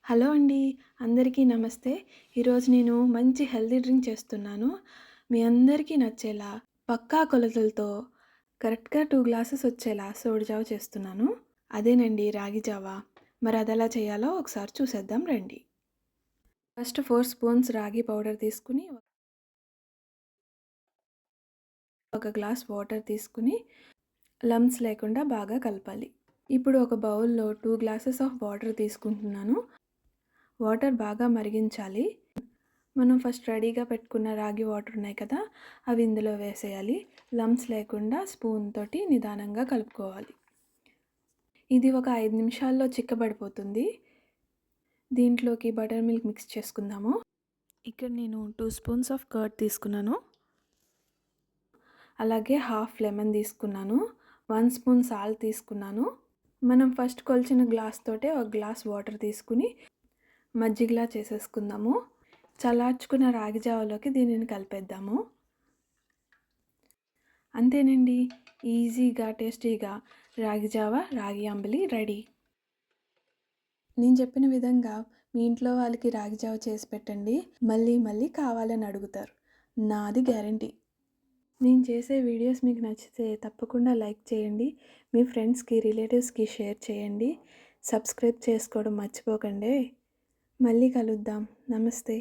Hello అండి. అందరికీ నమస్తే. ఈరోజు నేను మంచి హెల్తీ డ్రింక్ చేస్తున్నాను. మీ అందరికీ నచ్చేలా పక్కా కొలతలతో కరెక్ట్‌గా 2 గ్లాసెస్ వచ్చేలా సోడి జావ చేస్తున్నాను. అదేనండి రాగి జావ. మరి అదెలా చేయాలో ఒకసారి చూసేద్దాం రండి. ఫస్ట్ 4 స్పూన్స్ రాగి పౌడర్ తీసుకుని, ఒక గ్లాస్ వాటర్ తీసుకుని లంప్స్ లేకుండా బాగా కలపాలి. ఇప్పుడు ఒక బౌల్‌లో 2 గ్లాసెస్ ఆఫ్ వాటర్ తీసుకుంటున్నాను. వాటర్ బాగా మరిగించాలి. మనం ఫస్ట్ రెడీగా పెట్టుకున్న రాగి వాటర్ ఉన్నాయి కదా, అవి ఇందులో వేసేయాలి. లంప్స్ లేకుండా స్పూన్ తోటి నిదానంగా కలుపుకోవాలి. ఇది ఒక 5 నిమిషాల్లో చిక్కబడిపోతుంది. దీంట్లోకి బటర్ మిల్క్ మిక్స్ చేసుకుందాము. ఇక్కడ నేను 2 స్పూన్స్ ఆఫ్ కర్డ్ తీసుకున్నాను. అలాగే హాఫ్ లెమన్ తీసుకున్నాను. 1 స్పూన్ సాల్ట్ తీసుకున్నాను. మనం ఫస్ట్ కొలిచిన గ్లాస్ తోటే ఒక గ్లాస్ వాటర్ తీసుకుని మజ్జిగలా చేసేసుకుందాము. చల్లార్చుకున్న రాగి జావలోకి దీనిని కలిపేద్దాము. అంతేనండి, ఈజీగా టేస్టీగా రాగి జావ, రాగి అంబలి రెడీ. నేను చెప్పిన విధంగా మీ ఇంట్లో వాళ్ళకి రాగి జావ చేసి పెట్టండి. మళ్ళీ మళ్ళీ కావాలని అడుగుతారు. నాది గ్యారంటీ. నేను చేసే వీడియోస్ మీకు నచ్చితే తప్పకుండా లైక్ చేయండి. మీ ఫ్రెండ్స్కి, రిలేటివ్స్కి షేర్ చేయండి. సబ్స్క్రైబ్ చేసుకోవడం మర్చిపోకండి. మళ్ళీ కలుద్దాం. నమస్తే.